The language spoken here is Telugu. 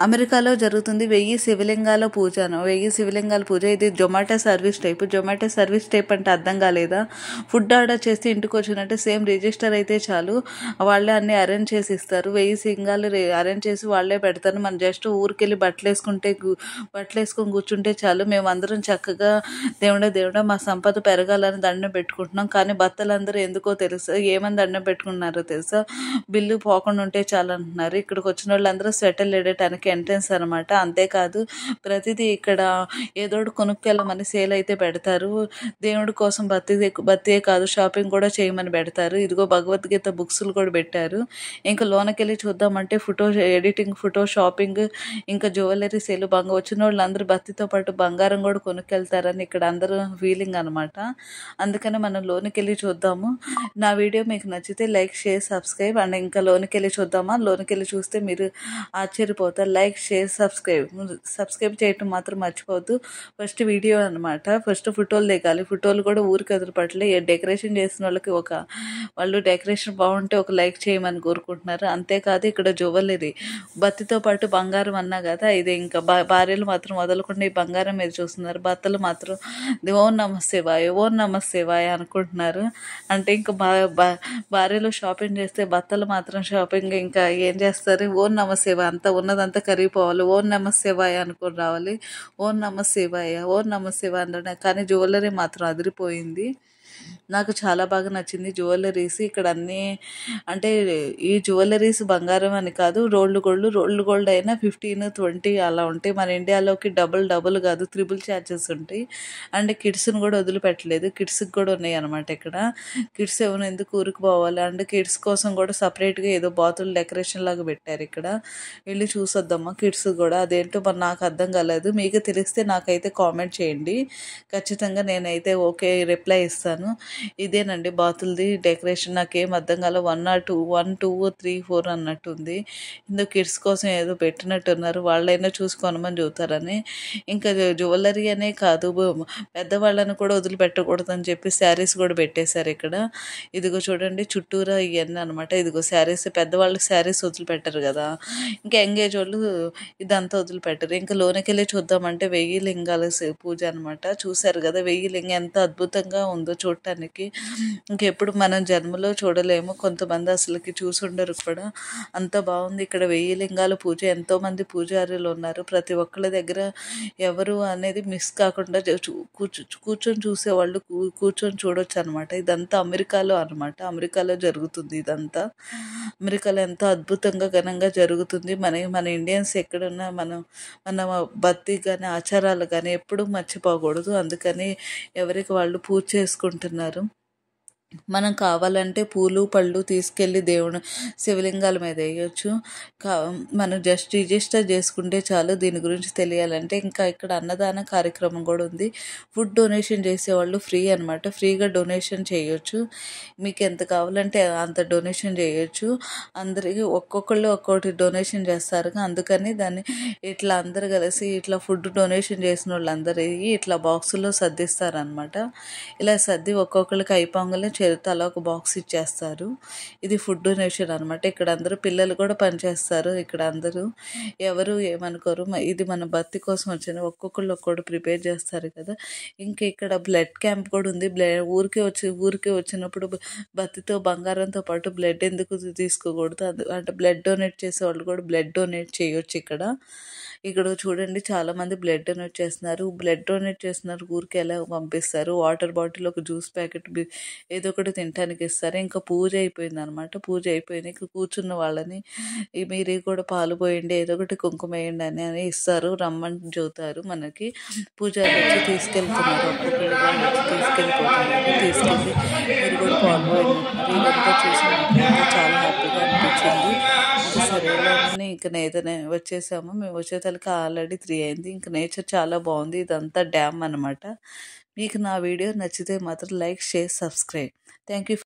అమెరికాలో జరుగుతుంది 1000 శివలింగాల పూజను. 1000 శివలింగాల పూజ. ఇది Zomato service type. Zomato service type అంటే అర్థం కాలేదా? ఫుడ్ ఆర్డర్ చేస్తే ఇంటికి వచ్చినట్టే సేమ్ రిజిస్టర్ అయితే చాలు, వాళ్ళే అన్నీ అరేంజ్ చేసి ఇస్తారు. 1000 సింగాలు అరేంజ్ చేసి వాళ్ళే పెడతారు. మనం జస్ట్ ఊరికెళ్ళి బట్టలు వేసుకొని కూర్చుంటే చాలు. మేమందరం చక్కగా దేవుడా మా సంపద పెరగాలని దండం పెట్టుకుంటున్నాం. కానీ భర్తలందరూ ఎందుకో తెలుసా ఏమని దండం పెట్టుకుంటున్నారో తెలుసా? బిల్లు పోకుండా ఉంటే చాలు అంటున్నారు. ఇక్కడికి వచ్చిన వాళ్ళందరూ స్వెటర్ వేయడానికి ఎంట్రన్స్ అనమాట. అంతేకాదు ప్రతిదీ ఇక్కడ ఏదోటి కొనుక్కెళ్ళమని సేల్ అయితే పెడతారు. దేవుడి కోసం బత్తియే కాదు షాపింగ్ కూడా చేయమని పెడతారు. ఇదిగో భగవద్గీత బుక్స్లు కూడా పెట్టారు. ఇంకా లోనకెళ్ళి చూద్దామంటే ఫోటో ఎడిటింగ్, ఫోటో షాపింగ్, ఇంకా జ్యువెలరీ సేల్. వచ్చిన వాళ్ళందరూ బత్తితో పాటు బంగారం కూడా కొనుక్కెళ్తారని ఇక్కడ అందరూ ఫీలింగ్ అనమాట. అందుకని మనం లోనికి చూద్దాము. నా వీడియో మీకు నచ్చితే లైక్, షేర్, సబ్స్క్రైబ్. అండ్ ఇంకా లోనికి చూద్దామా? లోనికి చూస్తే మీరు ఆశ్చర్యపోతారు. లైక్, షేర్, సబ్స్క్రైబ్ చేయటం మాత్రం మర్చిపోవద్దు. ఫస్ట్ వీడియో అనమాట. ఫస్ట్ ఫోటోలు దిగాలి. ఫోటోలు కూడా ఊరికి ఎదురుపట్లే. డెకరేషన్ చేసిన వాళ్ళకి వాళ్ళు డెకరేషన్ బాగుంటే ఒక లైక్ చేయమని కోరుకుంటున్నారు. అంతేకాదు ఇక్కడ జ్యువెలరీ, బత్తితో పాటు బంగారం అన్నా కదా, ఇది ఇంకా భార్యలు మాత్రం వదలకుండా ఈ బంగారం మీద చూస్తున్నారు. భర్తలు మాత్రం ఓం నమః శివాయ అనుకుంటున్నారు. అంటే ఇంకా భార్యలు షాపింగ్ చేస్తే భర్తలు మాత్రం షాపింగ్ ఇంకా ఏం చేస్తారు? ఓం నమః శివాయ, అంతా ఉన్నదంతా కరిగిపోవాలి. ఓం నమః శివాయ అనుకుని రావాలి. ఓం నమః శివాయ అంటే. కానీ జ్యువెలరీ మాత్రం అదిరిపోయింది. నాకు చాలా బాగా నచ్చింది జ్యువెలరీస్. ఇక్కడ అన్నీ అంటే ఈ జ్యువెలరీస్ బంగారం అని కాదు, రోల్డ్ గోల్డ్ అయినా 15, 20 అలా ఉంటాయి. మన ఇండియాలోకి డబుల్ కాదు, త్రిబుల్ ఛార్జెస్ ఉంటాయి. అండ్ కిడ్స్ని కూడా వదిలిపెట్టలేదు. కిడ్స్కి కూడా ఉన్నాయి అనమాట. ఇక్కడ కిడ్స్ ఏమైనా ఎందుకు ఊరికి పోవాలి. అండ్ కిడ్స్ కోసం కూడా సపరేట్గా ఏదో బాతులు డెకరేషన్ లాగా పెట్టారు. ఇక్కడ వెళ్ళి చూసొద్దామా కిడ్స్ కూడా. అదేంటో మరి నాకు అర్థం కాలేదు. మీకు తెలిస్తే నాకైతే కామెంట్ చేయండి. ఖచ్చితంగా నేనైతే ఓకే రిప్లై ఇస్తాను. ఇదేనండి బాతులది డెకరేషన్. నాకేం అర్థం కాల. 1 2 3 4 అన్నట్టుంది. ఇందులో కిడ్స్ కోసం ఏదో పెట్టినట్టున్నారు. వాళ్ళైనా చూసుకోనమని చూతారని. ఇంకా జ్యువెలరీ అనే కాదు, పెద్దవాళ్ళని కూడా వదిలిపెట్టకూడదని చెప్పి శారీస్ కూడా పెట్టేశారు ఇక్కడ. ఇదిగో చూడండి చుట్టూరా ఇవన్నీ అనమాట. ఇదిగో శారీస్, పెద్దవాళ్ళకి శారీస్ వదిలిపెట్టరు కదా, ఇంకా ఎంగేజ్ వాళ్ళు ఇదంతా వదిలిపెట్టరు. ఇంకా లోనికి చూద్దామంటే 1000 లింగాల పూజ అనమాట. చూశారు కదా 1000 లింగం ఎంత అద్భుతంగా ఉందో చూడటానికి. ఇంకెప్పుడు మనం జన్మలో చూడలేము. కొంతమంది అసలుకి చూసుండరు కూడా. అంత బాగుంది ఇక్కడ 1000 లింగాల పూజ. ఎంతోమంది పూజారులు ఉన్నారు. ప్రతి ఒక్కళ్ళ దగ్గర ఎవరు అనేది మిస్ కాకుండా కూర్చొని చూసేవాళ్ళు కూర్చొని చూడొచ్చు అనమాట. ఇదంతా అమెరికాలో అనమాట. అమెరికాలో జరుగుతుంది ఇదంతా. అమెరికాలో ఎంతో అద్భుతంగా ఘనంగా జరుగుతుంది. మన ఇండియన్స్ ఎక్కడున్నా మన భక్తి కానీ ఆచారాలు కానీ ఎప్పుడూ మర్చిపోకూడదు. అందుకని ఎవరికి వాళ్ళు పూజ చేసుకుంటున్నారు. మనం కావాలంటే పూలు పళ్ళు తీసుకెళ్ళి శివలింగాల మీద వేయచ్చు. మనం జస్ట్ రిజిస్టర్ చేసుకుంటే చాలు. దీని గురించి తెలియాలంటే ఇంకా ఇక్కడ అన్నదాన కార్యక్రమం కూడా ఉంది. ఫుడ్ డొనేషన్ చేసేవాళ్ళు ఫ్రీ అనమాట. ఫ్రీగా డొనేషన్ చేయొచ్చు. మీకు ఎంత కావాలంటే అంత డొనేషన్ చేయొచ్చు. అందరికీ ఒక్కొక్కళ్ళు ఒక్కొక్కటి డొనేషన్ చేస్తారు. అందుకని దాన్ని ఇట్లా అందరు కలిసి ఇట్లా ఫుడ్ డొనేషన్ చేసిన వాళ్ళందరికీ ఇట్లా బాక్సుల్లో సర్దిస్తారనమాట. ఇలా సర్ది ఒక్కొక్కరికి అయిపోగానే తల ఒక బాక్స్ ఇచ్చేస్తారు. ఇది ఫుడ్ డొనేషన్ అనమాట. ఇక్కడ అందరూ పిల్లలు కూడా పనిచేస్తారు. ఇక్కడ అందరూ ఎవరు ఏమనుకోరు. ఇది మన భక్తి కోసం వచ్చిన ఒక్కొక్కళ్ళు ఒక్కొక్కటి ప్రిపేర్ చేస్తారు కదా. ఇంకా ఇక్కడ బ్లడ్ క్యాంప్ కూడా ఉంది. ఊరికే వచ్చినప్పుడు భక్తితో బంగారంతో పాటు బ్లడ్ ఎందుకు తీసుకోకూడదు? అంటే బ్లడ్ డొనేట్ చేసే వాళ్ళు కూడా బ్లడ్ డొనేట్ చేయొచ్చు ఇక్కడ చూడండి చాలామంది బ్లడ్ డొనేట్ చేస్తున్నారు. ఊరికి ఎలా పంపిస్తారు. వాటర్ బాటిల్, ఒక జ్యూస్ ప్యాకెట్, ఏదో ఒకటి తినడానికి ఇస్తారు. ఇంకా పూజ అయిపోయింది అనమాట. పూజ అయిపోయింది. ఇంకా కూర్చున్న వాళ్ళని మీరు కూడా పాలు పోయండి, ఏదో ఒకటి కుంకుమ వేయండి అని ఇస్తారు. రమ్మని చెబుతారు. మనకి పూజారి వచ్చి తీసుకెళ్తున్నారు. ఒక్కొక్కరు తీసుకెళ్ళి మీరు కూడా పాలు పోయండి. ఇదంతా చూసి చాలా హ్యాపీగా అనిపించింది. సరేలేమని ఇంకా ఏదైనా వచ్చేసాము. మేము వచ్చేసరికి ఆల్రెడీ 3 అయింది. ఇంకా నేచర్ చాలా బాగుంది. ఇదంతా డ్యామ్ అనమాట. మీకు నా వీడియో నచ్చితే మాత్రం like, share, subscribe. Thank you.